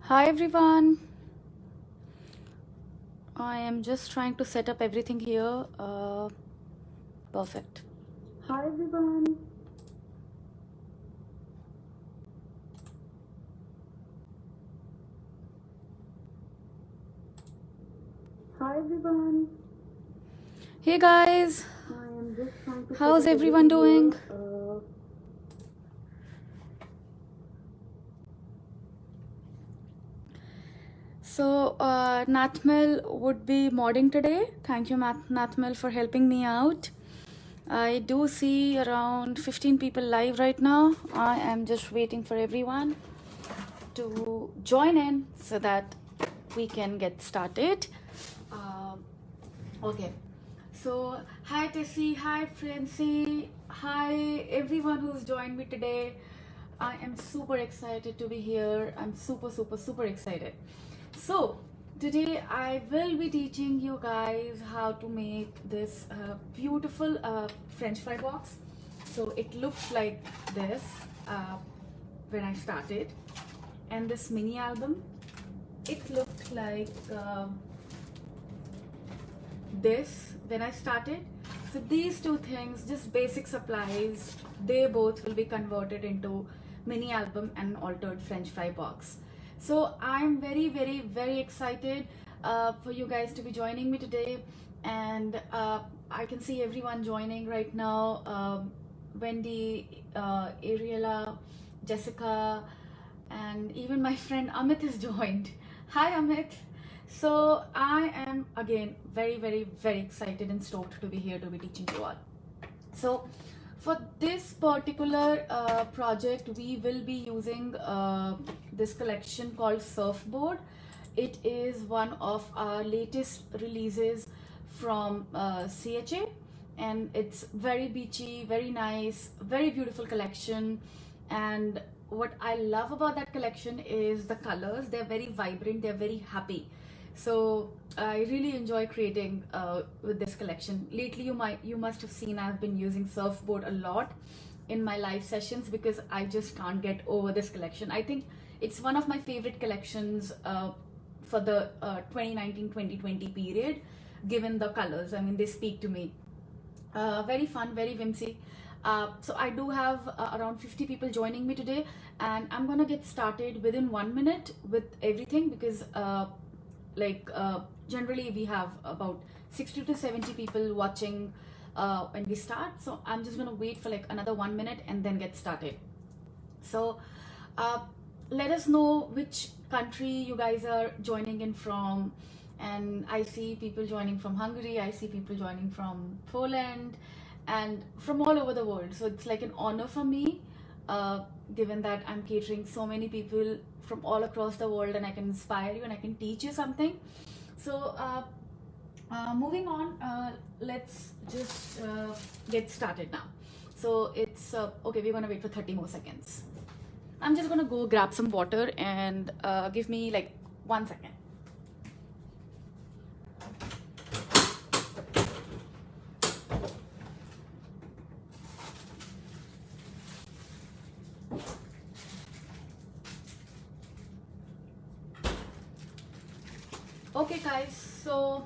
Hi everyone. I am just trying to set up everything here. Perfect. Hi everyone. Hi everyone. Hey guys. I am just trying to How's everyone doing? So Nathmel would be modding today. Thank you, Nathmel, for helping me out. I do see around 15 people live right now. I am just waiting for everyone to join in so that we can get started. Okay. So hi Tessie, hi Francie, hi everyone who's joined me today. I am super excited to be here. I'm super excited. So today I will be teaching you guys how to make this beautiful French fry box. So it looks like this when I started, and this mini album, it looked like this when I started. So these two things, just basic supplies, they both will be converted into mini album and altered French fry box. So I'm very excited for you guys to be joining me today, and I can see everyone joining right now. Wendy, Ariela, Jessica, and even my friend Amit has joined. Hi Amit. So I am again very excited and stoked to be here to be teaching you all. So for this particular project, we will be using this collection called Surfboard. It is one of our latest releases from CHA, and it's very beachy, very nice, very beautiful collection. And what I love about that collection is the colors. They're very vibrant, they're very happy. So I really enjoy creating with this collection. Lately you must have seen I've been using Surfboard a lot in my live sessions because I just can't get over this collection. I think it's one of my favorite collections for the 2019-2020 period, given the colors. I mean, they speak to me. Very fun, very whimsy. So I do have around 50 people joining me today, and I'm gonna get started within 1 minute with everything because generally we have about 60 to 70 people watching when we start. So I'm just gonna wait for like another 1 minute and then get started. So let us know which country you guys are joining in from. And I see people joining from Hungary, I see people joining from Poland, and from all over the world. So it's like an honor for me, given that I'm catering so many people from all across the world, and I can inspire you and I can teach you something. So moving on, let's just get started now. So it's okay, we're gonna wait for 30 more seconds. I'm just gonna go grab some water and give me like 1 second. Okay guys, so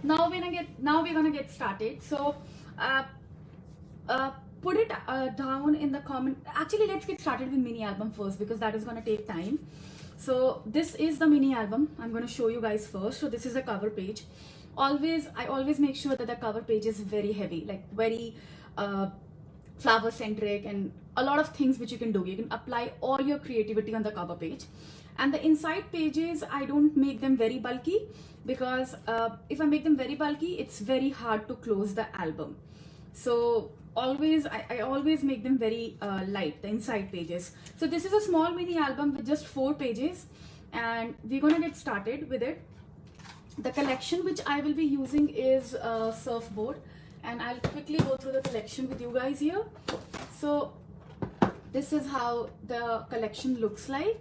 now we're gonna get started. So put it down in the comment. Actually, let's get started with mini album first because that is gonna take time. So this is the mini album. I'm gonna show you guys first. So this is the cover page. I always make sure that the cover page is very heavy, like very flower centric, and a lot of things which you can do. You can apply all your creativity on the cover page. And the inside pages, I don't make them very bulky because if I make them very bulky, it's very hard to close the album. So I always make them very light, the inside pages. So this is a small mini album with just 4 pages, and we're gonna get started with it. The collection which I will be using is Surfboard, and I'll quickly go through the collection with you guys here. So this is how the collection looks like.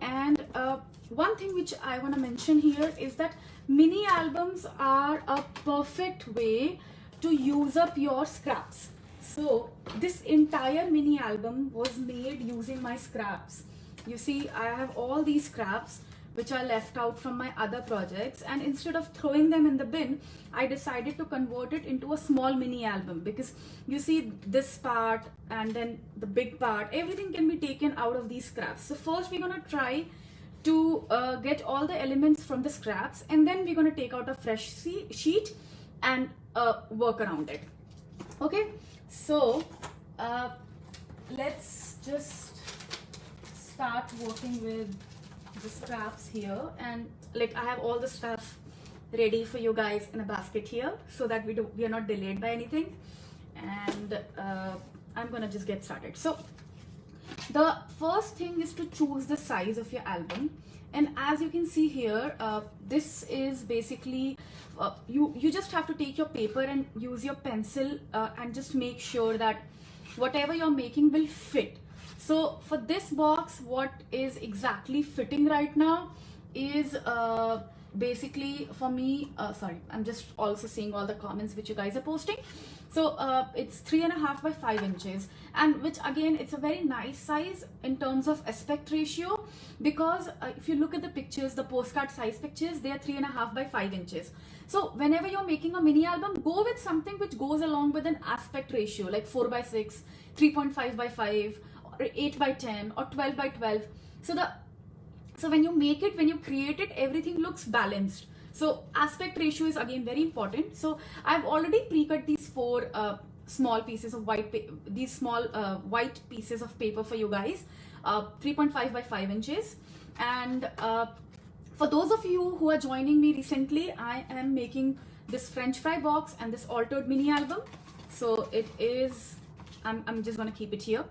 And one thing which I want to mention here is that mini albums are a perfect way to use up your scraps. So this entire mini album was made using my scraps. you see I have all these scraps which are left out from my other projects, and instead of throwing them in the bin, I decided to convert it into a small mini album, because you see this part and then the big part, everything can be taken out of these scraps. So first we're gonna try to get all the elements from the scraps, and then we're gonna take out a fresh sheet and work around it. Okay, so let's just start working with the scraps here, and like I have all the stuff ready for you guys in a basket here so that we are not delayed by anything, and I'm gonna just get started. So the first thing is to choose the size of your album, and as you can see here, this is basically you just have to take your paper and use your pencil and just make sure that whatever you're making will fit. So for this box, what is exactly fitting right now is basically for me, sorry, I'm just also seeing all the comments which you guys are posting. So it's 3.5 by 5 inches, and which again, it's a very nice size in terms of aspect ratio, because if you look at the pictures, the postcard size pictures, they are 3.5 by 5 inches. So whenever you're making a mini album, go with something which goes along with an aspect ratio like 4 by 6, 3.5 by 5, or 8 by 10, or 12 by 12. So when you make it, when you create it, everything looks balanced. So aspect ratio is again very important. So I've already pre-cut these 4 small pieces of white white pieces of paper for you guys, 3.5 by 5 inches. And for those of you who are joining me recently, I am making this French fry box and this altered mini album. So it is, I'm just gonna keep it here,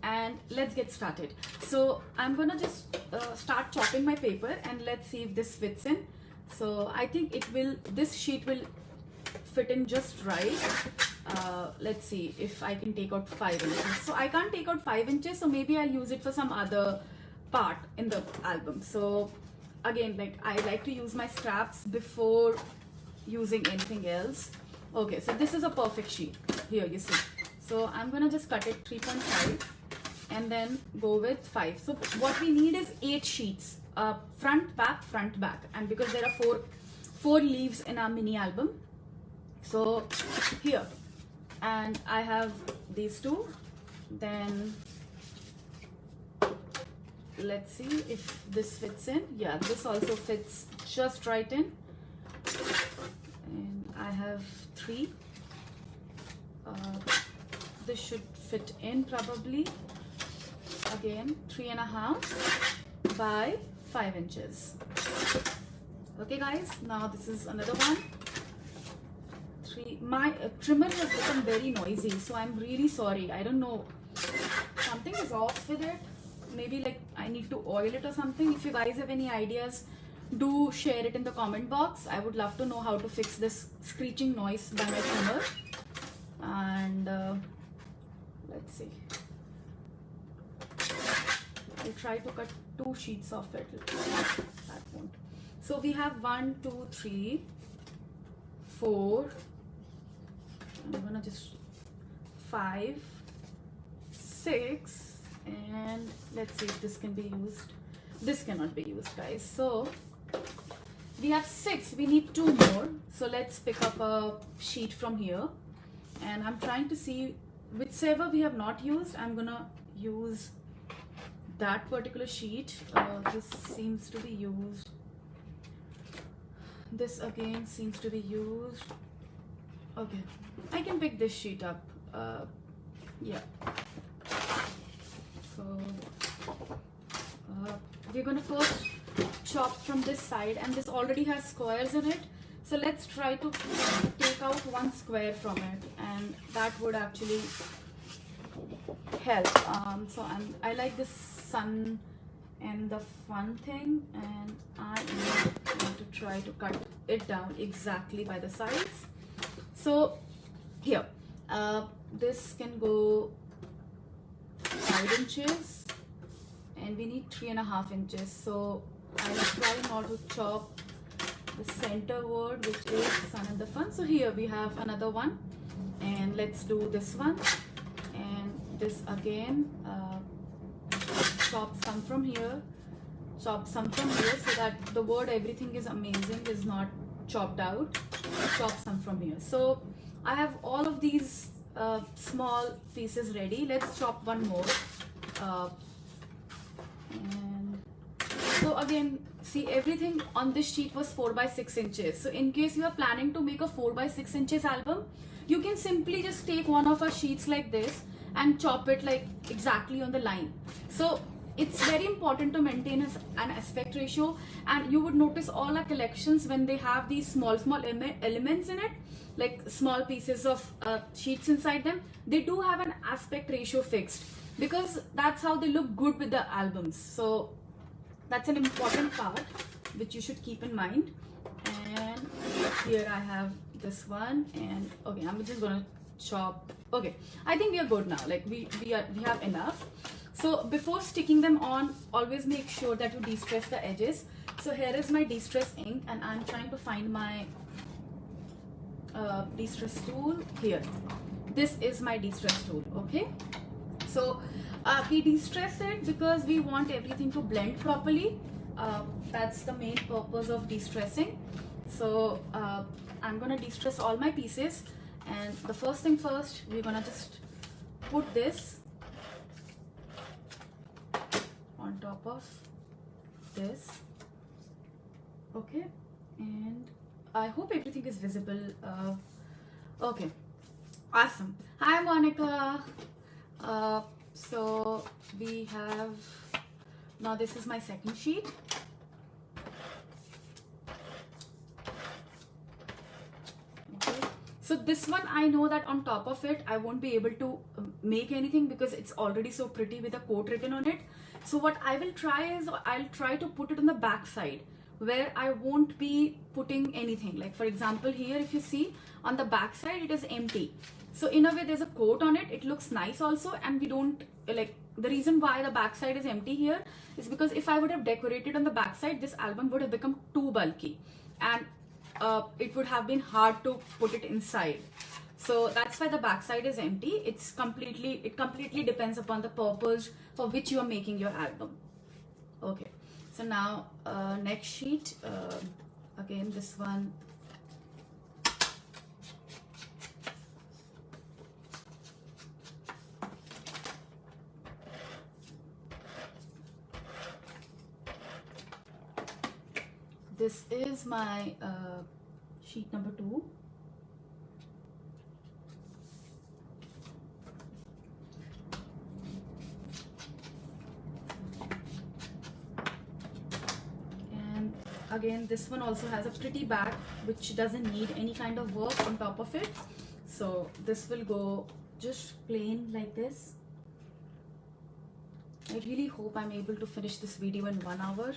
and let's get started. So I'm gonna just start chopping my paper, and let's see if this fits in. So I think this sheet will fit in just right. Let's see if I can take out 5 inches. So I can't take out 5 inches, so maybe I'll use it for some other part in the album. So again, like I like to use my scraps before using anything else. Okay, so this is a perfect sheet here, you see. So I'm gonna just cut it 3.5 and then go with 5. So what we need is 8 sheets, front, back, and because there are four leaves in our mini album. So here, and I have these 2. Then let's see if this fits in. Yeah, this also fits just right in. And I have 3. This should fit in probably. Again, 3.5 by 5 inches. Okay guys, now this is another one. My trimmer has become very noisy, so I'm really sorry. I don't know, something is off with it. Maybe like I need to oil it or something. If you guys have any ideas, do share it in the comment box. I would love to know how to fix this screeching noise by my trimmer. And let's see, I'll try to cut 2 sheets of it. That won't. So we have 1, 2, 3, 4. I'm gonna just 5, 6, and let's see if this can be used. This cannot be used, guys. So we have 6. We need 2 more. So let's pick up a sheet from here, and I'm trying to see whichever we have not used. I'm gonna use that particular sheet. This seems to be used. This again seems to be used. Okay, I can pick this sheet up. Yeah. So we're gonna first chop from this side, and this already has squares in it. So let's try to take out 1 square from it, and that would actually help. So I like this sun and the fun thing, and I am going to try to cut it down exactly by the size. So here, this can go 5 inches, and we need 3.5 inches. So I'll try not to chop the center word, which is sun and the fun. So here we have another one, and let's do this one, and this again. chop some from here, chop some from here, so that the word everything is amazing is not chopped out. Chop some from here. So I have all of these small pieces ready. Let's chop one more. And so again, see, everything on this sheet was 4 by 6 inches. So in case you are planning to make a 4 by 6 inches album, you can simply just take one of our sheets like this and chop it like exactly on the line. So it's very important to maintain an aspect ratio, and you would notice all our collections, when they have these small elements in it, like small pieces of sheets inside them, they do have an aspect ratio fixed, because that's how they look good with the albums. So that's an important part which you should keep in mind. And here I have this one, and okay, I'm just gonna chop. Okay, I think we are good now. Like we have enough. So before sticking them on, always make sure that you de-stress the edges. So here is my de-stress ink, and I'm trying to find my de-stress tool here. This is my de-stress tool. Okay, so we de-stress it because we want everything to blend properly. That's the main purpose of de-stressing. So I'm gonna de-stress all my pieces, and the first thing first, we're gonna just put this on top of this. Okay, and I hope everything is visible. Okay, awesome. Hi Monica. So we have, now this is my second sheet. Okay, so this one, I know that on top of it I won't be able to make anything because it's already so pretty with a quote written on it. So what I will try is, I'll try to put it on the back side where I won't be putting anything. Like for example, here if you see on the back side, it is empty. So in a way there's a quote on it, it looks nice also, and we don't like, the reason why the back side is empty here is because if I would have decorated on the back side, this album would have become too bulky, and it would have been hard to put it inside. So that's why the back side is empty. It completely depends upon the purpose for which you are making your album. Okay, so now next sheet, again this one. This is my sheet number 2. And again, this one also has a pretty back which doesn't need any kind of work on top of it. So this will go just plain like this. I really hope I'm able to finish this video in 1 hour,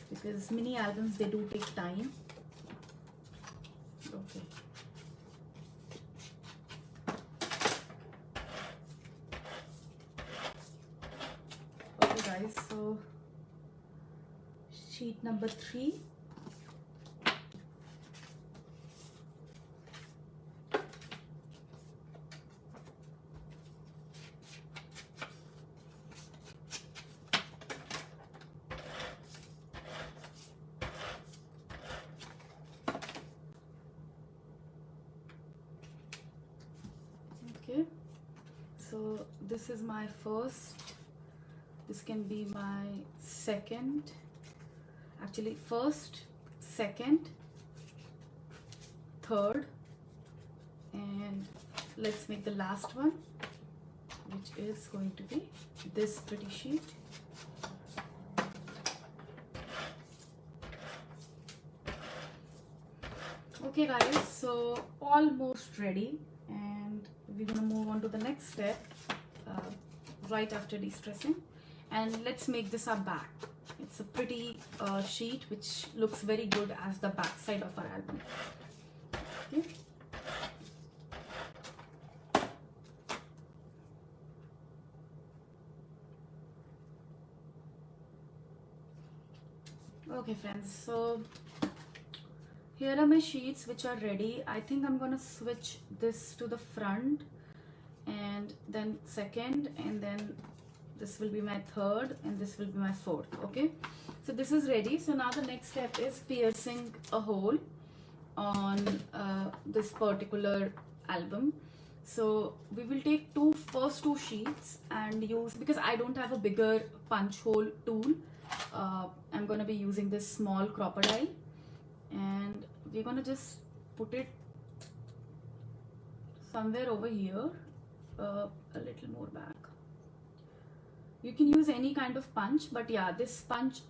because mini albums, they do take time. Okay. Okay guys, so sheet number 3. Okay, so this is my first, this can be my second, actually first, second, third, and let's make the last one, which is going to be this pretty sheet. Okay guys, so almost ready, and we're gonna move on to the next step right after de-stressing, and let's make this our back. It's a pretty sheet which looks very good as the back side of our album. Okay. Okay friends, so here are my sheets which are ready. I think I'm gonna switch this to the front, and then second, and then this will be my third, and this will be my fourth. Okay, so this is ready. So now the next step is piercing a hole on this particular album. So we will take first two sheets and use, because I don't have a bigger punch hole tool, I'm going to be using this small crocodile, and we're going to just put it somewhere over here, a little more back. You can use any kind of punch, but yeah,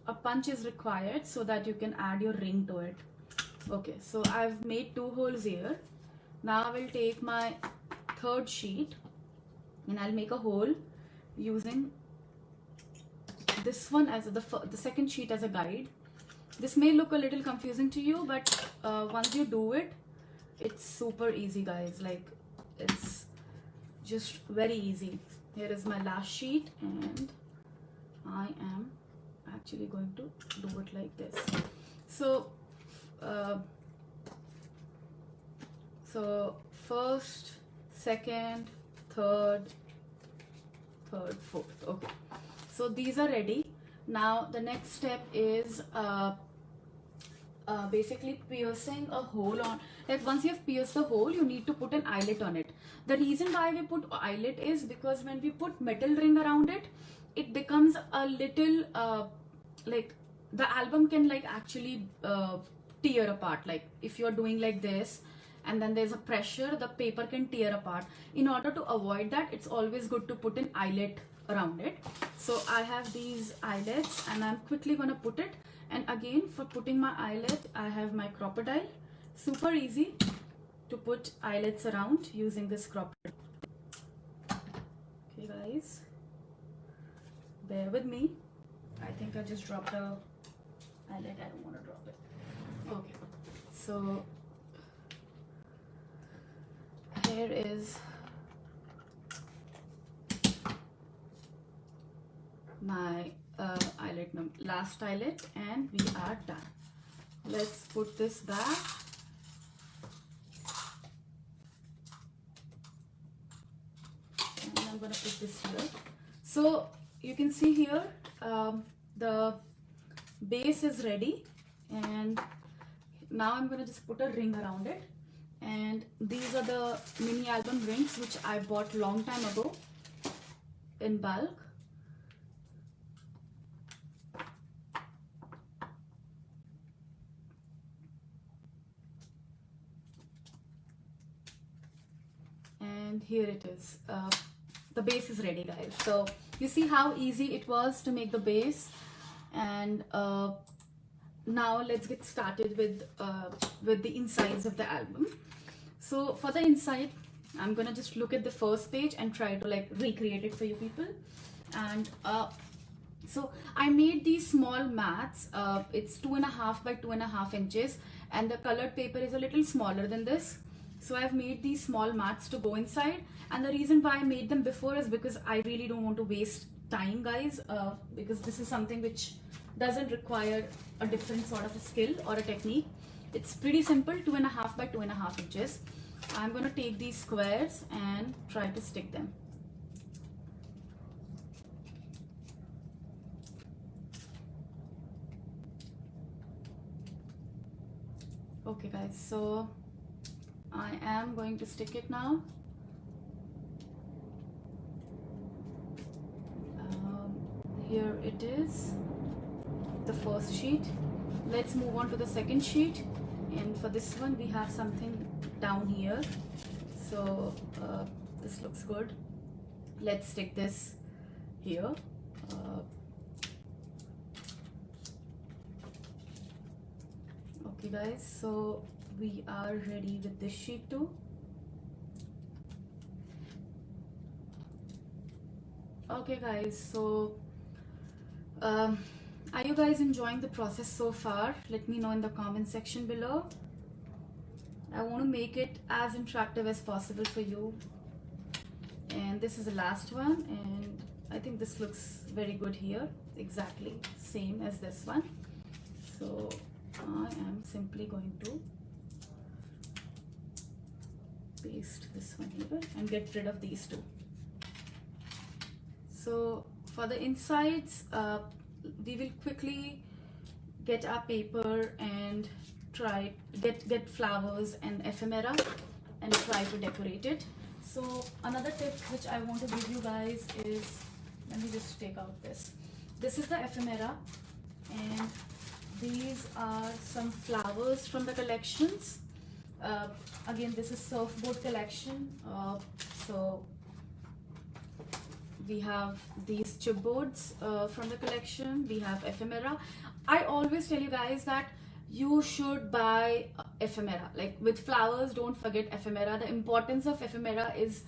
a punch is required so that you can add your ring to it. Okay, so I've made 2 holes here. Now I will take my third sheet and I'll make a hole using this one as the second sheet as a guide. This may look a little confusing to you, but once you do it, it's super easy, guys. Like, it's just very easy. Here is my last sheet, and I am actually going to do it like this. So first, second, third, fourth. Okay, so these are ready. Now the next step is basically piercing a hole on, like, once you have pierced the hole, you need to put an eyelet on it. The reason why we put eyelet is because when we put metal ring around it, it becomes a little like, the album can like actually tear apart. Like, if you're doing like this and then there's a pressure, the paper can tear apart. In order to avoid that, it's always good to put an eyelet around it. So I have these eyelets and I'm quickly gonna put it. And again, for putting my eyelet, I have my crocodile. Super easy to put eyelets around using this crocodile. Okay guys, bear with me. I think I just dropped a eyelet. I don't want to drop it. Okay, so here is my eyelet, last eyelet, and we are done. Let's put this back. And I'm gonna put this here. So you can see here the base is ready, and now I'm gonna just put a ring around it. And these are the mini album rings which I bought long time ago in bulk. And here it is. The base is ready, guys. So you see how easy it was to make the base. And now let's get started with the insides of the album. So for the inside, I'm gonna just look at the first page and try to like recreate it for you people. And so I made these small mats. It's 2.5 by 2.5 inches, and the colored paper is a little smaller than this. So I've made these small mats to go inside, and the reason why I made them before is because I really don't want to waste time, guys, because this is something which doesn't require a different sort of a skill or a technique. It's pretty simple, 2.5 by 2.5 inches. I'm going to take these squares and try to stick them. Okay guys, so I am going to stick it now. Here it is, the first sheet. Let's move on to the second sheet, and for this one we have something down here. So this looks good. Let's stick this here. Okay guys, so we are ready with this sheet too. Okay guys, so are you guys enjoying the process so far? Let me know in the comment section below. I want to make it as interactive as possible for you. And this is the last one, and I think this looks very good here. Exactly same as this one. So I am simply going to paste this one here and get rid of these two. So For the insides, we will quickly get our paper and try get flowers and ephemera and try to decorate it. So another tip which I want to give you guys is, let me just take out this. This is the ephemera, and these are some flowers from the collections. Again, this is surfboard collection. So we have these chipboards from the collection. We have ephemera. I always tell you guys that you should buy ephemera. Like with flowers, don't forget ephemera. The importance of ephemera is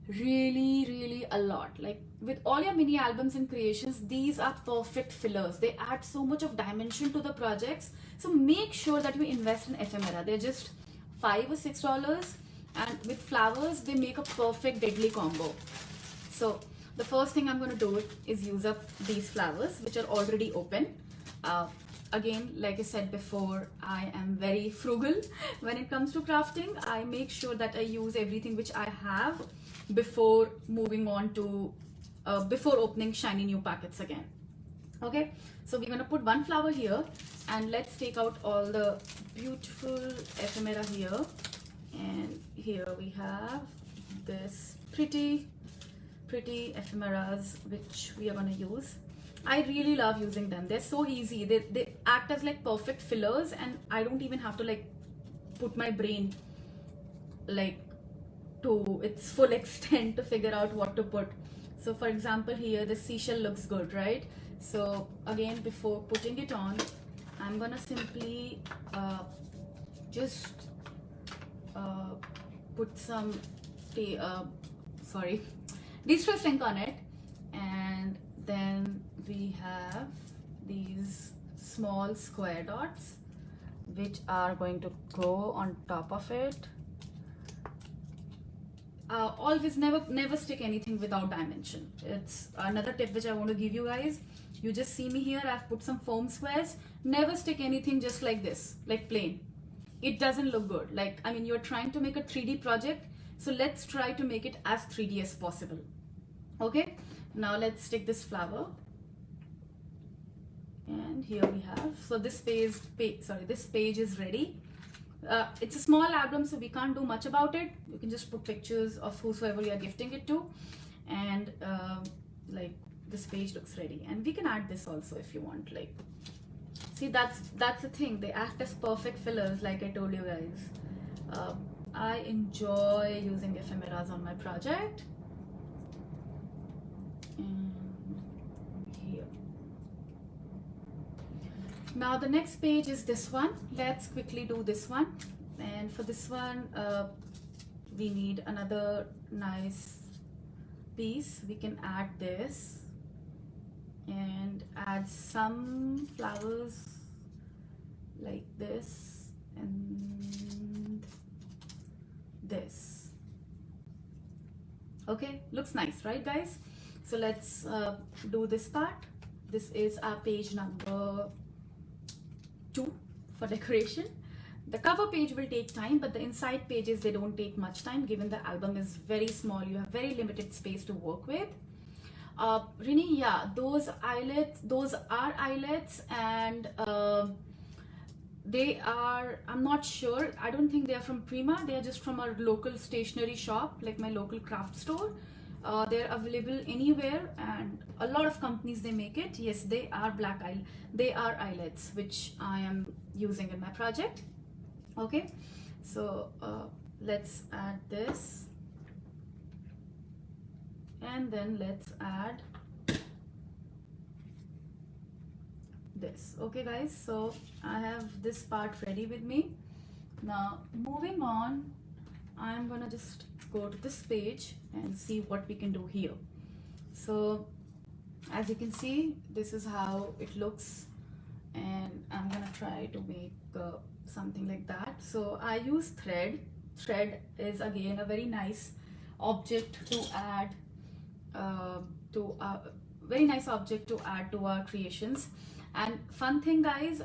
really a lot. Like with all your mini albums and creations, these are perfect fillers. They add so much of dimension to the projects. So make sure that you invest in ephemera. They're just $5 or $6, and with flowers they make a perfect deadly combo. So the first thing I'm going to do is use up these flowers which are already open. Again, like I said before, I am very frugal when it comes to crafting. I make sure that I use everything which I have before moving on to before opening shiny new packets again. Okay, so we're gonna put one flower here, and let's take out all the beautiful ephemera here. And here we have this pretty ephemeras which we are gonna use. I really love using them. They're so easy. They act as like perfect fillers, and I don't even have to like put my brain like to its full extent to figure out what to put. So for example, here the seashell looks good, right? So again, before putting it on, I'm gonna simply just put some distress ink on it, and then we have these small square dots which are going to go on top of it. Always never stick anything without dimension. It's another tip which I want to give you guys. You just see me here, I've put some foam squares. Never stick anything just like this, like plain. It doesn't look good. Like, I mean, you're trying to make a 3D project, so let's try to make it as 3D as possible. Okay, now let's stick this flower. And here we have, so this page is ready. It's a small album, so we can't do much about it. You can just put pictures of whosoever you are gifting it to, and like this page looks ready. And we can add this also if you want. Like, see, that's the thing. They act as perfect fillers, like I told you guys. I enjoy using ephemeras on my project. And here. Now the next page is this one. Let's quickly do this one. And for this one, we need another nice piece. We can add this and add some flowers like this and this. Okay, looks nice, right guys? So let's do this part. This is our page number 2 for decoration. The cover page will take time, but the inside pages, they don't take much time given the album is very small. You have very limited space to work with. Rini, yeah, those are eyelets, and they are, I'm not sure, I don't think they are from Prima. They are just from our local stationery shop, like my local craft store. They're available anywhere, and a lot of companies, they make it. Yes, they are they are eyelets which I am using in my project. Okay, so let's add this, and then let's add this. Okay guys, so I have this part ready with me. Now moving on, I'm gonna just go to this page and see what we can do here. So as you can see, this is how it looks, and I'm gonna try to make something like that. So I use thread. Thread is again a very nice object to add very nice object to add to our creations. And fun thing guys,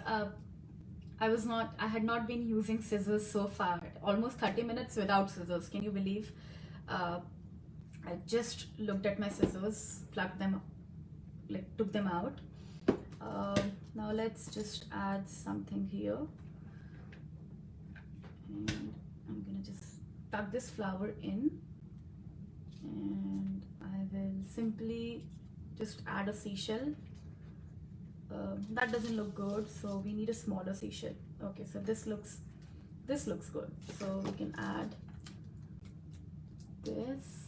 I had not been using scissors so far. Almost 30 minutes without scissors. Can you believe? I just looked at my scissors, plugged them like took them out. Now let's just add something here, and I'm gonna just tuck this flower in, and I will simply just add a seashell. That doesn't look good, so we need a smaller seashell. Okay, so this looks good, so we can add this.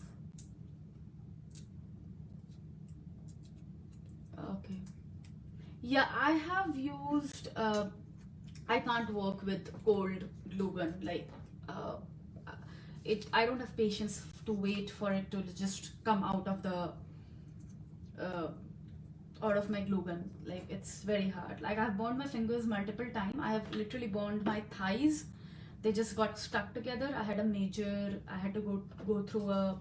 Okay, yeah, I have used I can't work with cold glue gun, like I don't have patience to wait for it to just come out of the out of my glue gun. Like, it's very hard. Like, I've burned my fingers multiple times. I have literally burned my thighs. They just got stuck together. I had to go through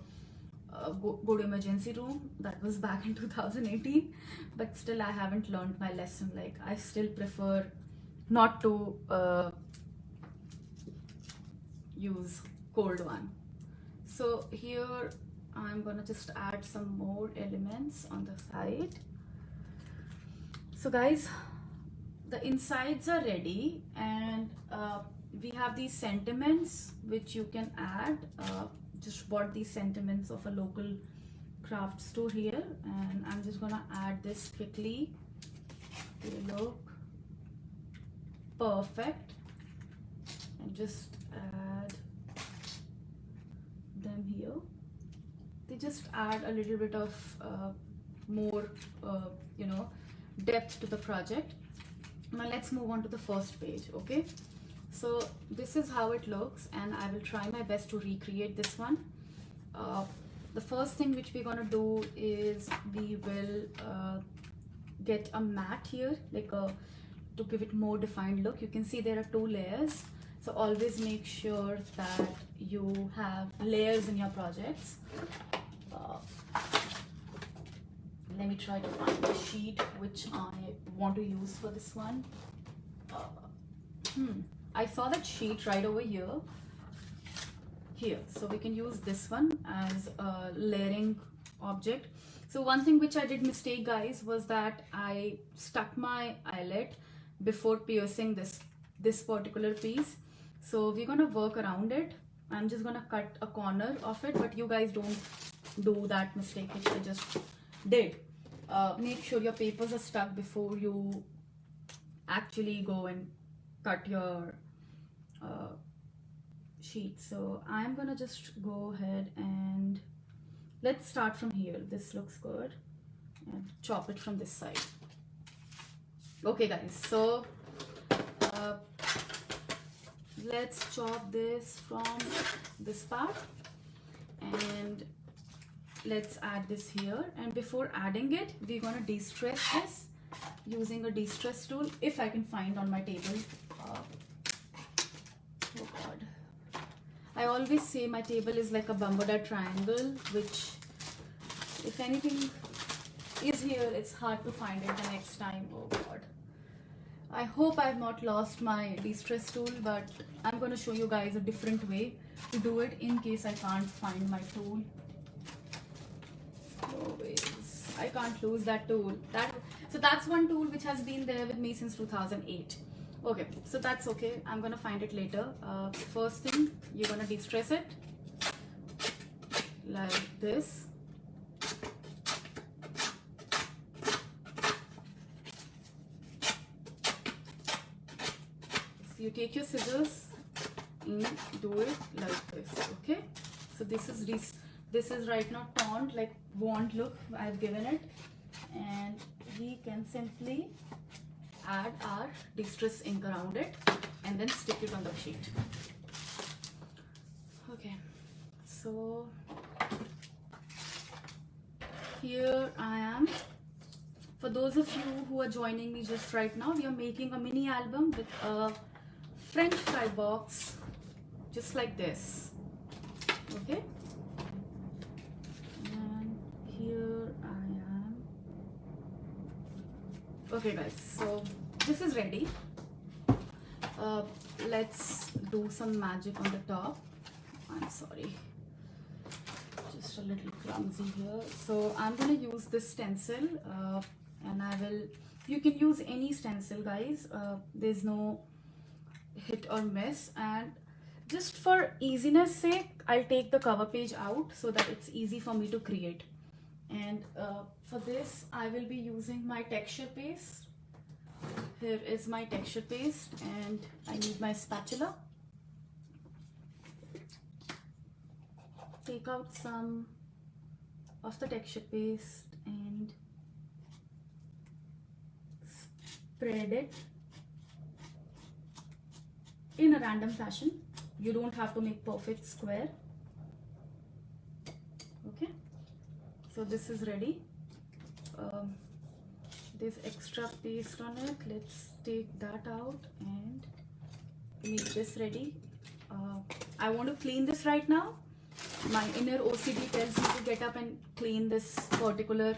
go to emergency room. That was back in 2018, but still I haven't learned my lesson. Like, I still prefer not to use cold one. So here I'm gonna just add some more elements on the side. So guys, the insides are ready, and we have these sentiments which you can add. Just bought these sentiments of a local craft store here, and I'm just gonna add this quickly. They look perfect, and just add them here. They just add a little bit of more you know, depth to the project. Now let's move on to the first page. Okay, so this is how it looks, and I will try my best to recreate this one. The first thing which we're gonna do is we will get a mat here, like to give it more defined look. You can see there are 2 layers, so always make sure that you have layers in your projects. Let me try to find the sheet which I want to use for this one. I saw that sheet right over here. So we can use this one as a layering object. So one thing which I did mistake, guys, was that I stuck my eyelet before piercing this particular piece. So we're gonna work around it. I'm just gonna cut a corner of it, but you guys don't do that mistake which I just did. Make sure your papers are stuck before you actually go and cut your sheet. So I'm gonna just go ahead and let's start from here. This looks good, and chop it from this side. Okay guys, so let's chop this from this part, and let's add this here. And before adding it, we're gonna de-stress this using a de-stress tool, if I can find on my table. Oh god, I always say my table is like a Bermuda triangle, which if anything is here, it's hard to find it the next time. Oh god, I hope I've not lost my de-stress tool, but I'm going to show you guys a different way to do it in case I can't find my tool. Always, I can't lose that tool. So that's one tool which has been there with me since 2008. Okay, so that's okay. I'm gonna find it later. First thing, you're gonna de-stress it like this. So you take your scissors and do it like this. Okay, so this is right now taunt, like wand look I've given it, and we can simply add our de-stress ink around it and then stick it on the sheet. Okay, so here I am. For those of you who are joining me just right now, we are making a mini album with a French fry box just like this. Okay, and here I am. Okay guys, so this is ready. Let's do some magic on the top. I'm sorry, just a little clumsy here. So I'm gonna use this stencil, and you can use any stencil, guys. There's no hit or miss, and just for easiness sake, I'll take the cover page out so that it's easy for me to create. And for this, I will be using my texture paste. Here is my texture paste, and I need my spatula. Take out some of the texture paste and spread it in a random fashion. You don't have to make perfect square. Okay, so this is ready. There's extra paste on it. Let's take that out and make this ready. I want to clean this right now. My inner OCD tells me to get up and clean this particular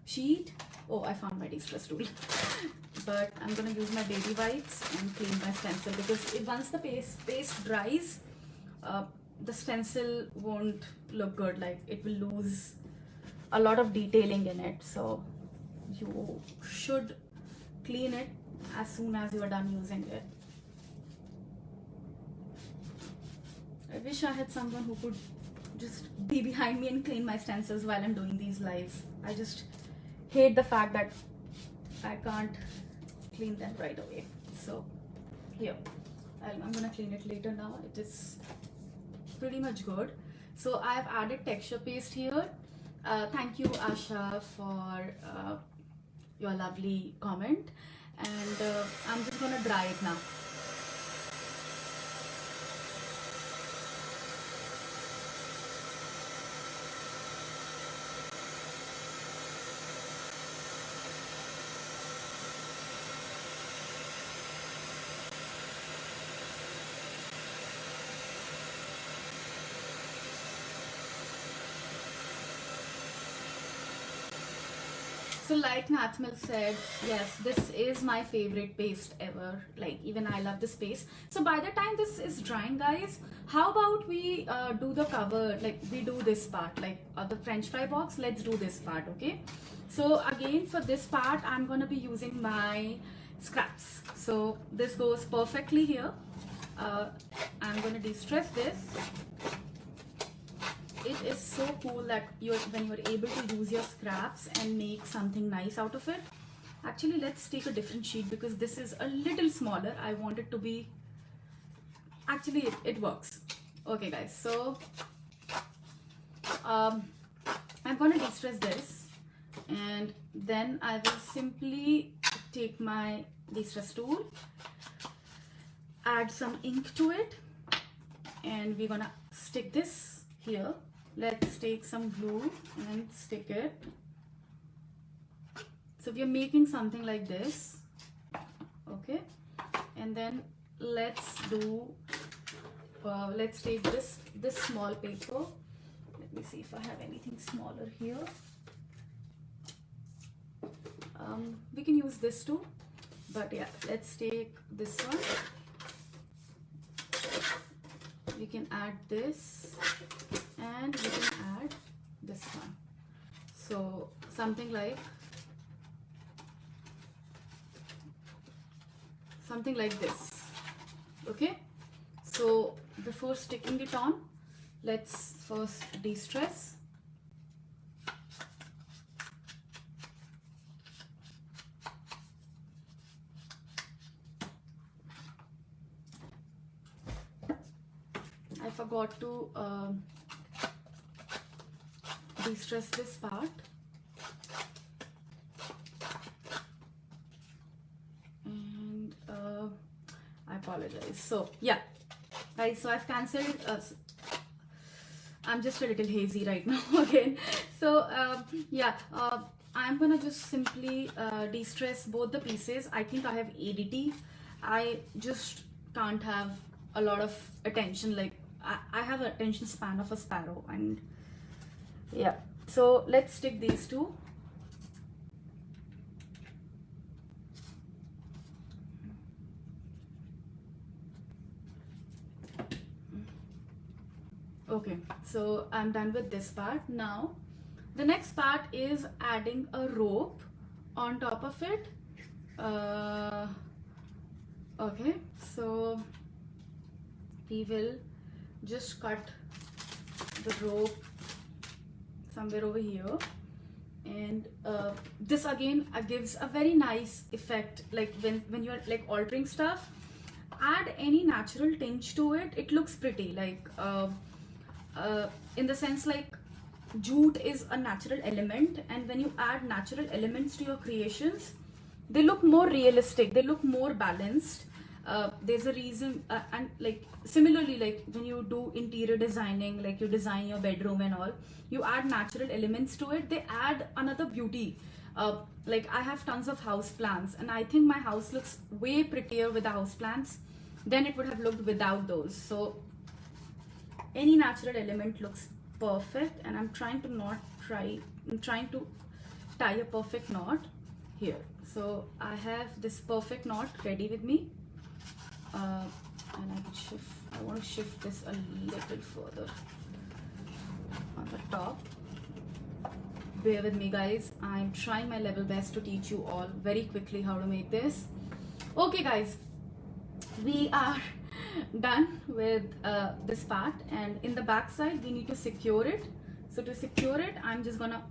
sheet. Oh, I found my de-stress tool. But I'm gonna use my baby wipes and clean my stencil, because once the paste dries, the stencil won't look good. Like, it will lose a lot of detailing in it. So you should clean it as soon as you are done using it. I wish I had someone who could just be behind me and clean my stencils while I'm doing these lives. I just hate the fact that I can't clean them right away. So here, I'm gonna clean it later now. It is pretty much good. So I've added texture paste here. Thank you, Asha, for your lovely comment. And I'm just gonna dry it now. So like Nathmil said, yes, this is my favorite paste ever. Like, even I love this paste. So by the time this is drying, guys, how about we do the cover, like we do this part, like the French fry box. Let's do this part, okay? So again, for this part, I'm gonna be using my scraps. So this goes perfectly here. I'm gonna de-stress this. It is so cool that when you're able to use your scraps and make something nice out of it. Actually, let's take a different sheet, because this is a little smaller. I want it to be, actually it works. Okay guys, so I'm gonna de-stress this, and then I will simply take my de-stress tool, add some ink to it, and we're gonna stick this here. Let's take some glue and stick it. So we are making something like this, okay? And then let's take this small paper. Let me see if I have anything smaller here. We can use this too, but yeah, let's take this one. We can add this, and we can add this one. So something like this, okay? So before sticking it on, let's first de-stress. I forgot to de-stress this part, and I apologize. So yeah guys, so I've cancelled, I'm just a little hazy right now again. So yeah, I'm gonna just simply de-stress both the pieces. I think I have ADT. I just can't have a lot of attention. Like, I have an attention span of a sparrow, and yeah. So let's stick these two. Okay, so I'm done with this part. Now the next part is adding a rope on top of it. Okay, so we will just cut the rope somewhere over here, and this again gives a very nice effect. Like when you're like altering stuff, add any natural tinge to it, it looks pretty. Like in the sense, like jute is a natural element, and when you add natural elements to your creations, they look more realistic, they look more balanced. There's a reason, and like similarly, like when you do interior designing, like you design your bedroom and all, you add natural elements to it, they add another beauty. Like I have tons of house plants, and I think my house looks way prettier with the house plants than it would have looked without those. So any natural element looks perfect, and I'm trying to tie a perfect knot here. So I have this perfect knot ready with me, and I want to shift this a little further on the top. Bear with me, guys, I'm trying my level best to teach you all very quickly how to make this. Okay guys, we are done with this part, and in the back side we need to secure it. So to secure it, I'm just gonna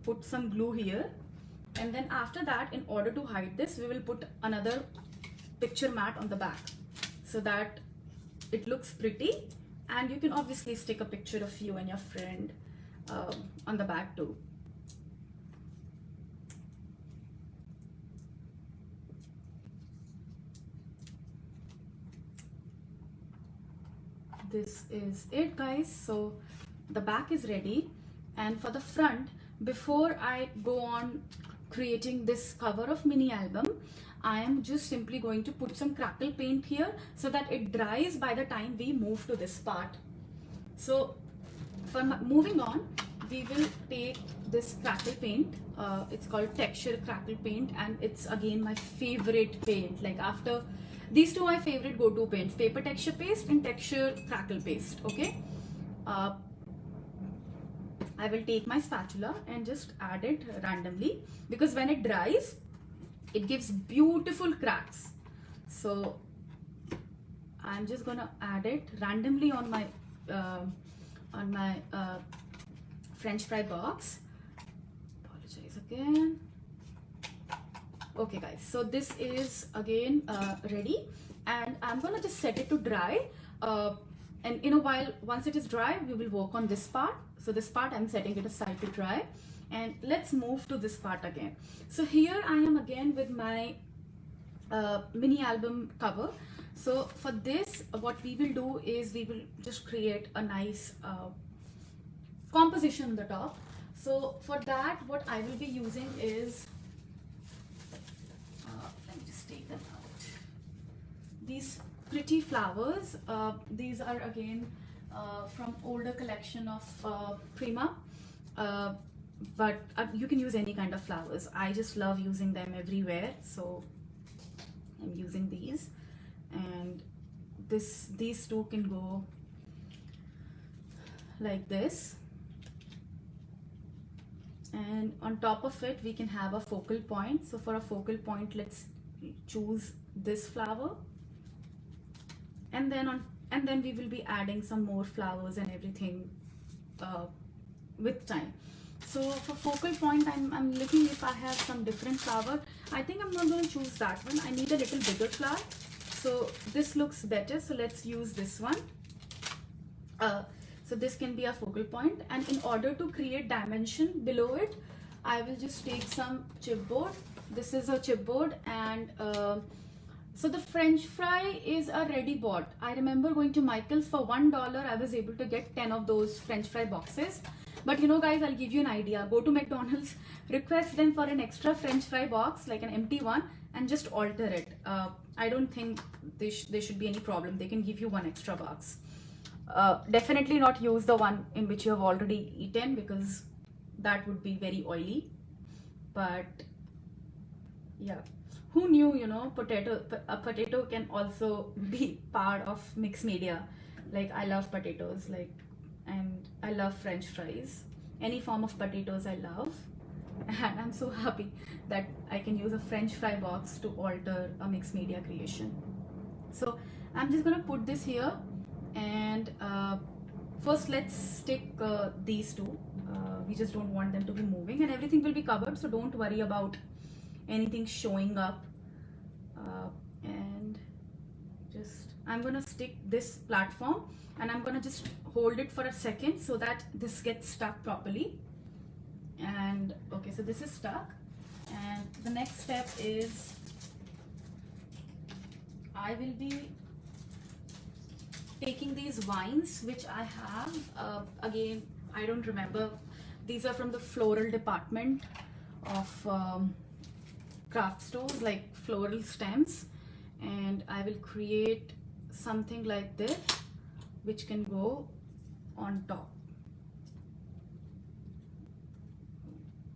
put some glue here, and then after that, in order to hide this, we will put another picture mat on the back so that it looks pretty, and you can obviously stick a picture of you and your friend on the back too. This is it, guys. So the back is ready, and for the front, before I go on creating this cover of mini album, I am just simply going to put some crackle paint here so that it dries by the time we move to this part. So for moving on, we will take this crackle paint. It's called texture crackle paint, and it's again my favorite paint. Like after these two, my favorite go-to paints: paper texture paste and texture crackle paste. Okay, I will take my spatula and just add it randomly, because when it dries, it gives beautiful cracks. So I'm just gonna add it randomly on my French fry box. Apologize again. Okay guys, so this is again ready, and I'm gonna just set it to dry, and in a while, once it is dry, we will work on this part. So this part I'm setting it aside to dry, and let's move to this part again. So here I am again with my mini album cover. So for this, what we will do is we will just create a nice composition on the top. So for that, what I will be using is let me just take them out. These pretty flowers. These are again from older collection of Prima, but you can use any kind of flowers. I just love using them everywhere, so I'm using these. And these two can go like this, and on top of it we can have a focal point. So for a focal point, let's choose this flower, and then we will be adding some more flowers and everything with time. So for focal point, I'm looking if I have some different flower. I think I'm not going to choose that one. I need a little bigger flower. So this looks better, so let's use this one. So this can be a focal point, and in order to create dimension below it, I will just take some chipboard. This is a chipboard, and so the French fry is a ready bought. I remember going to Michael's for $1. I was able to get 10 of those French fry boxes. But you know guys, I'll give you an idea. Go to McDonald's, request them for an extra French fry box, like an empty one, and just alter it. I don't think there should be any problem. They can give you one extra box. Definitely not use the one in which you have already eaten, because that would be very oily. But yeah, who knew, you know, a potato can also be part of mixed media. Like I love potatoes. Like and I love French fries. Any form of potatoes I love, and I'm so happy that I can use a French fry box to alter a mixed media creation. So I'm just gonna put this here, and first let's stick these two. We just don't want them to be moving, and everything will be covered, so don't worry about anything showing up. And just I'm gonna stick this platform, and I'm gonna just hold it for a second so that this gets stuck properly. And okay, so this is stuck, and the next step is I will be taking these vines which I have. Again, I don't remember. These are from the floral department of craft stores, like floral stems, and I will create something like this which can go on top.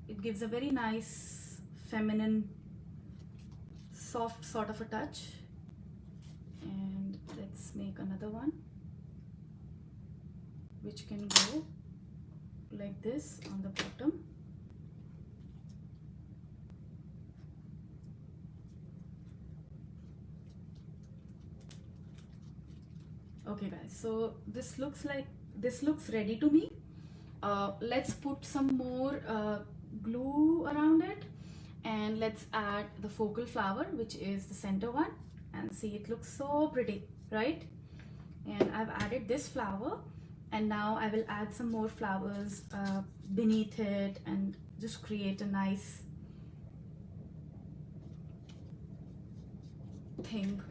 It gives a very nice feminine soft sort of a touch. And let's make another one which can go like this on the bottom. Okay guys, so this looks ready to me. Let's put some more glue around it, and let's add the focal flower, which is the center one, and see, it looks so pretty, right? And I've added this flower, and now I will add some more flowers beneath it and just create a nice thing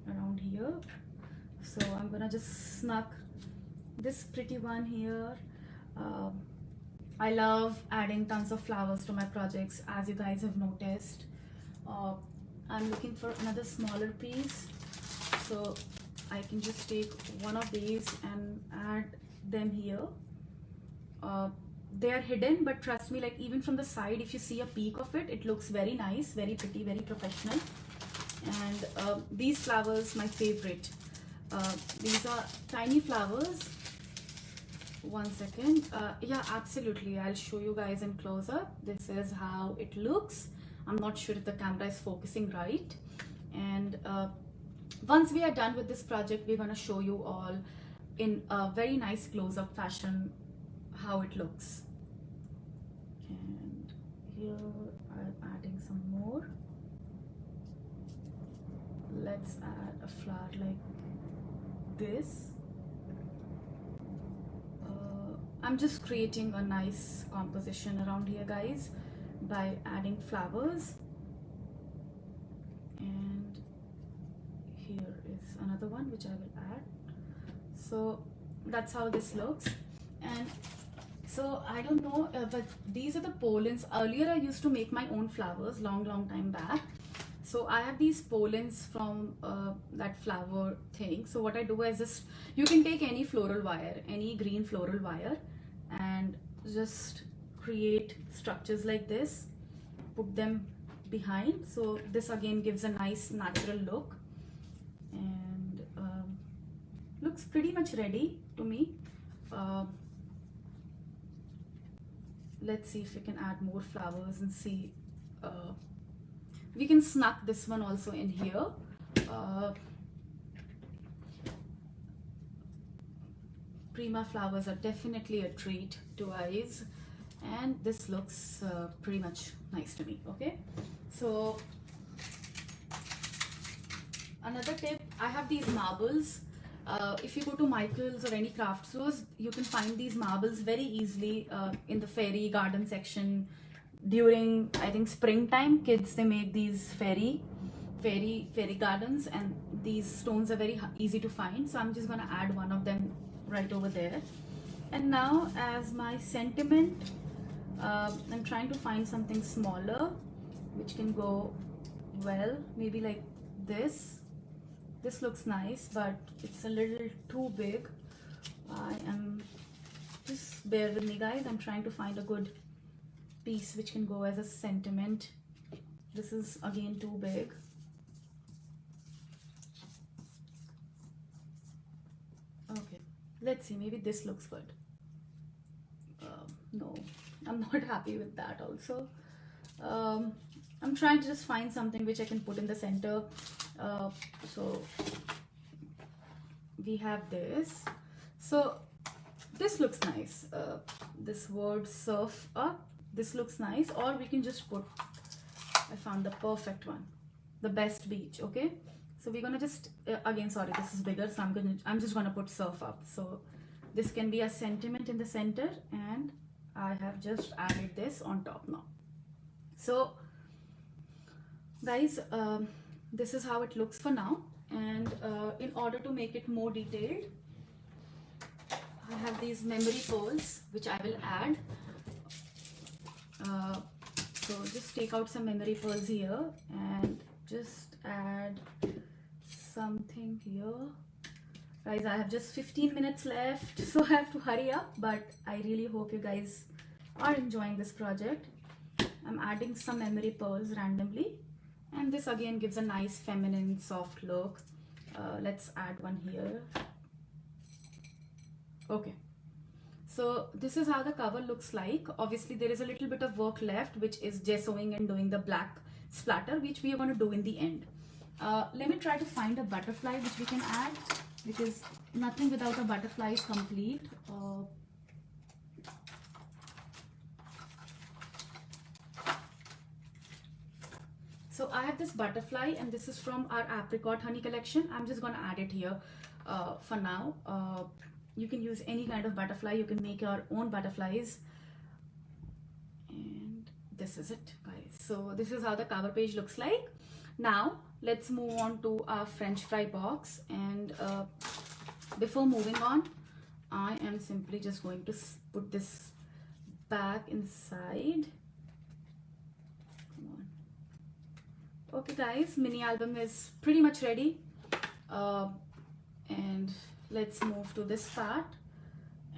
around here. So I'm gonna just snug this pretty one here. I love adding tons of flowers to my projects, as you guys have noticed. I'm looking for another smaller piece, so I can just take one of these and add them here. They are hidden, but trust me, like even from the side, if you see a peek of it, it looks very nice, very pretty, very professional. And these flowers, my favorite. These are tiny flowers. One second. Yeah, absolutely, I'll show you guys in close up. This is how it looks. I'm not sure if the camera is focusing right. And once we are done with this project, we're going to show you all in a very nice close-up fashion how it looks. And here I'm adding some more. Let's add a flower like this. I'm just creating a nice composition around here, guys, by adding flowers. And here is another one which I will add. So that's how this looks. And so I don't know, but these are the pollens. Earlier I used to make my own flowers long time back. So I have these pollens from that flower thing. So what I do is just, you can take any floral wire, any green floral wire, and just create structures like this, put them behind. So this again gives a nice natural look, and looks pretty much ready to me. Let's see if we can add more flowers and see. We can snug this one also in here. Prima flowers are definitely a treat to eyes, and this looks pretty much nice to me. Okay, so another tip, I have these marbles. If you go to Michael's or any craft stores, you can find these marbles very easily in the fairy garden section. During, I think, springtime, kids, they make these fairy gardens, and these stones are very easy to find. So I'm just gonna add one of them right over there. And now, as my sentiment, I'm trying to find something smaller which can go well, maybe like this. This looks nice, but it's a little too big. Just bear with me, guys. I'm trying to find a good piece which can go as a sentiment. This is again too big. Okay, Let's see, maybe this looks good. No, I'm not happy with that also. um, I'm trying to just find something which I can put in the center. So we have this. So this looks nice. This word surf up, this looks nice. Or we can just put, I found the perfect one, the best beach. Okay, so we're gonna just again, sorry, this is bigger, so I'm just gonna put surf up. So this can be a sentiment in the center, and I have just added this on top now. So guys, this is how it looks for now. And in order to make it more detailed, I have these memory pearls which I will add. So just take out some memory pearls here and just add something here. Guys, I have just 15 minutes left, so I have to hurry up, but I really hope you guys are enjoying this project. I'm adding some memory pearls randomly, and this again gives a nice feminine soft look. Let's add one here. Okay, so this is how the cover looks like. Obviously there is a little bit of work left, which is gessoing and doing the black splatter, which we are going to do in the end. Let me try to find a butterfly which we can add, because nothing without a butterfly is complete. So I have this butterfly, and this is from our apricot honey collection. I'm just gonna add it here for now. You can use any kind of butterfly. You can make your own butterflies. And this is it, guys. So this is how the cover page looks like. Now let's move on to our French fry box. And before moving on, I am simply just going to put this back inside. Okay guys, mini album is pretty much ready, and let's move to this part.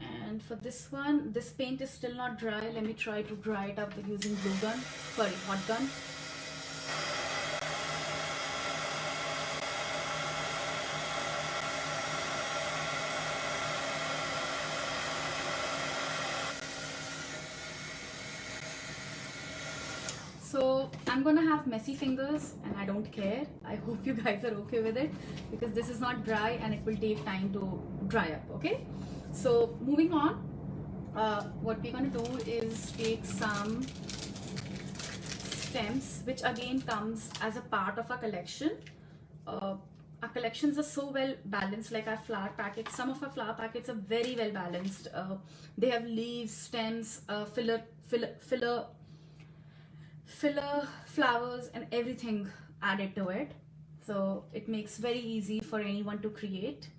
And for this one, this paint is still not dry. Let me try to dry it up using hot gun. So I'm gonna have messy fingers, and I don't care. I hope you guys are okay with it, because this is not dry and it will take time to dry up. Okay, so moving on, what we're gonna do is take some stems, which again comes as a part of our collection. Our collections are so well balanced, like our flower packets. Some of our flower packets are very well balanced. They have leaves, stems, filler, flowers, and everything added to it. So it makes very easy for anyone to create.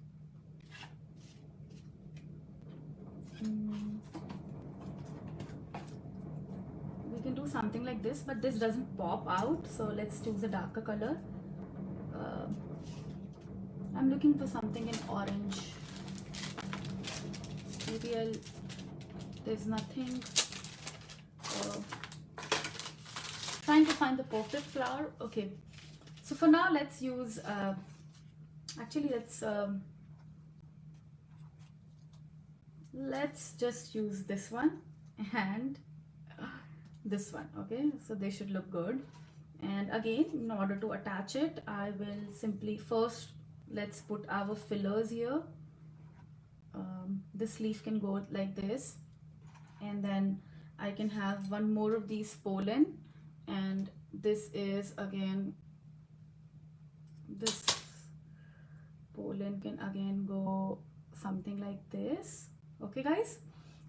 We can do something like this, but this doesn't pop out, so let's choose a darker color. I'm looking for something in orange. Maybe there's nothing. Trying to find the perfect flower. Okay, so for now let's use let's just use this one and this one. Okay, so they should look good. And again, in order to attach it, I will simply first, let's put our fillers here. This leaf can go like this, and then I can have one more of these pollen, and this is again, this pollen can again go something like this. Okay guys,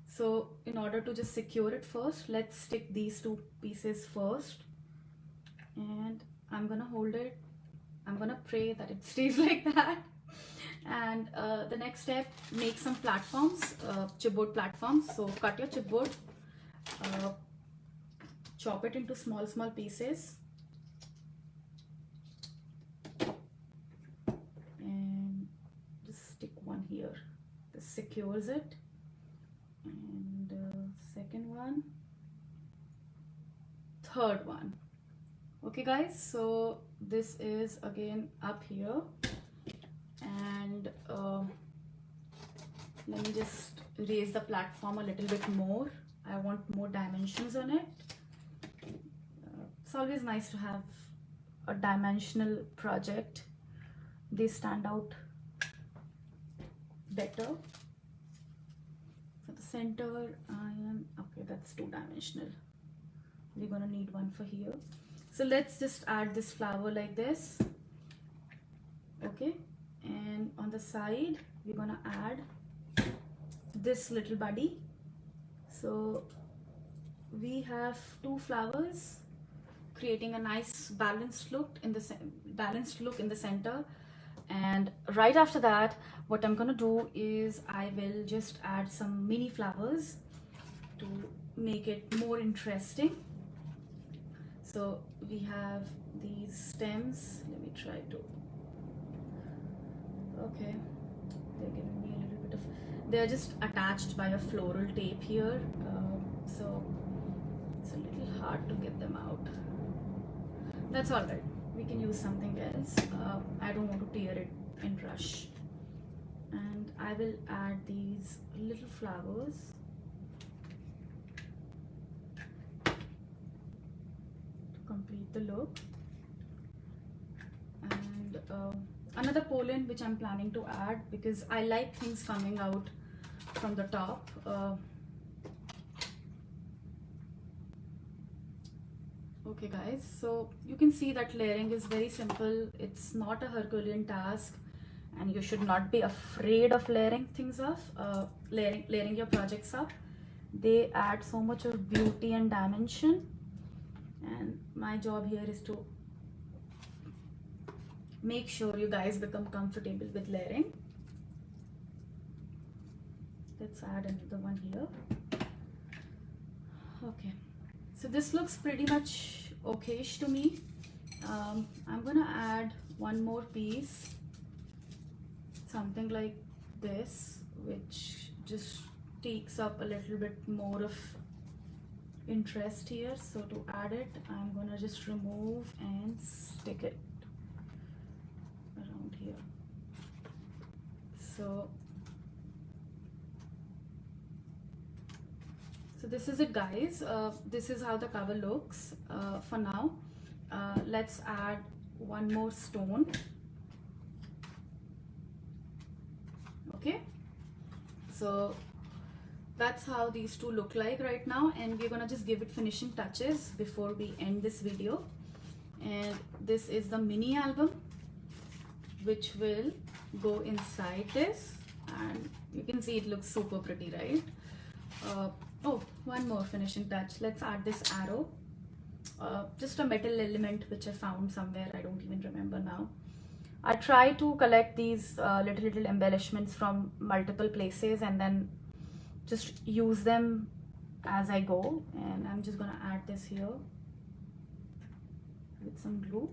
so in order to just secure it first, let's stick these two pieces first, and I'm gonna hold it. I'm gonna pray that it stays like that. And the next step, make some platforms, chipboard platforms. So cut your chipboard, chop it into small pieces, and just stick one here. This secures it. And second one, third one. Okay guys, so this is again up here, and Let me just raise the platform a little bit more. I want more dimensions on it. It's always nice to have a dimensional project. They stand out better. For the center, okay, that's two-dimensional. We're gonna need one for here. So let's just add this flower like this. Okay, and on the side, we're gonna add this little buddy. So we have two flowers creating a nice balanced look in the center. And right after that, what I'm gonna do is I will just add some mini flowers to make it more interesting. So we have these stems. Let me try to, okay, they're giving me a little bit of, they're just attached by a floral tape here, so it's a little hard to get them out. That's all right, we can use something else. I don't want to tear it in rush. And I will add these little flowers to complete the look. And another pollen which I'm planning to add, because I like things coming out from the top. Okay guys, so you can see that layering is very simple. It's not a Herculean task, and you should not be afraid of layering things up, layering your projects up. They add so much of beauty and dimension, and my job here is to make sure you guys become comfortable with layering. Let's add another one here. Okay, so this looks pretty much okayish to me. I'm gonna add one more piece, something like this, which just takes up a little bit more of interest here. So to add it, I'm gonna just remove and stick it around here. So this is it guys. This is how the cover looks for now. Let's add one more stone. Okay, so that's how these two look like right now, and we're gonna just give it finishing touches before we end this video. And this is the mini album which will go inside this, and you can see it looks super pretty, right? Oh, one more finishing touch. Let's add this arrow, just a metal element which I found somewhere, I don't even remember now. I try to collect these little embellishments from multiple places and then just use them as I go. And I'm just gonna add this here with some glue.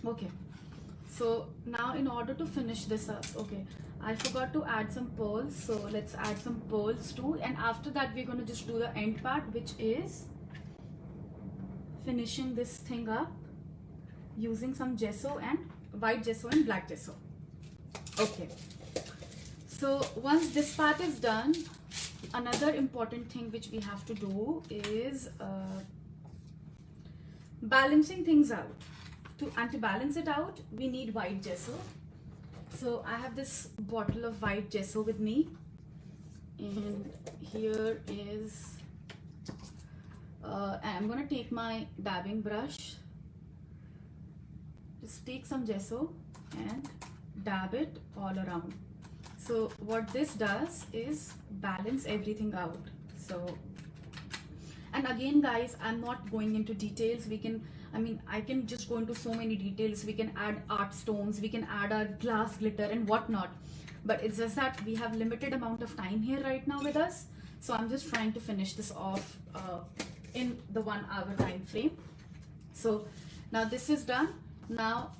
Okay, so now in order to finish this up, okay, I forgot to add some pearls, so let's add some pearls too. And after that, we're going to just do the end part, which is finishing this thing up using some gesso and white gesso and black gesso. Okay, so once this part is done, another important thing which we have to do is balancing things out. And to balance it out, we need white gesso. So I have this bottle of white gesso with me, and here is I'm gonna take my dabbing brush, just take some gesso and dab it all around. So what this does is balance everything out. So, and again guys, I'm not going into details. I can just go into so many details. We can add art stones, we can add our glass glitter and whatnot, but it's just that we have limited amount of time here right now with us. So I'm just trying to finish this off in the 1 hour time frame. So now this is done. Now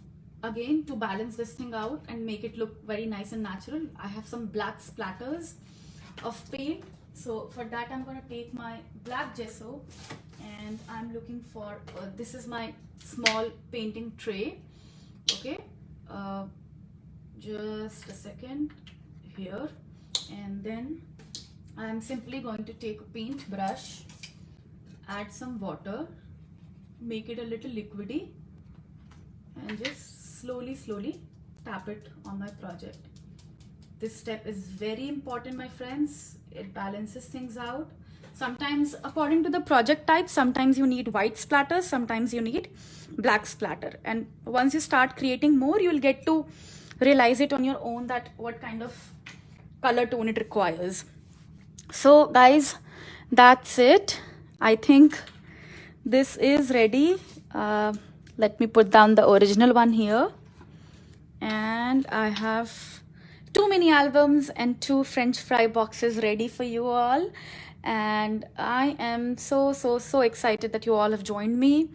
again, to balance this thing out and make it look very nice and natural, I have some black splatters of paint. So for that, I'm going to take my black gesso, and I'm looking for this is my small painting tray. Okay, just a second here, and then I am simply going to take a paint brush, add some water, make it a little liquidy, and just slowly tap it on my project. This step is very important, my friends. It balances things out. Sometimes, according to the project type, sometimes you need white splatter, sometimes you need black splatter. And once you start creating more, you will get to realize it on your own that what kind of color tone it requires. So guys, that's it. I think this is ready. Let me put down the original one here. And I have 2 mini albums and 2 French fry boxes ready for you all. And I am so excited that you all have joined me.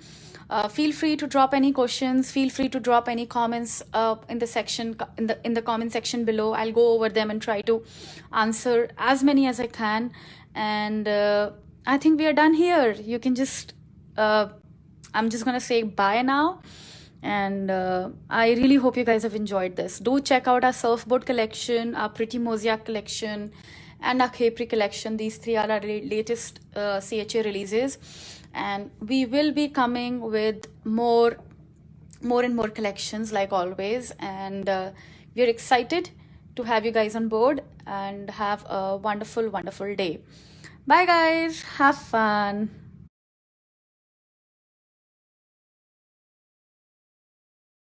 Feel free to drop any questions. Feel free to drop any comments in the comment section below. I'll go over them and try to answer as many as I can. And I think we are done here. You can just I'm just gonna say bye now. And I really hope you guys have enjoyed this. Do check out our surfboard collection, our pretty mosaic collection, and our Capri collection. These 3 are our latest CHA releases, and we will be coming with more and more collections like always. And we're excited to have you guys on board, and have a wonderful day. Bye guys, have fun.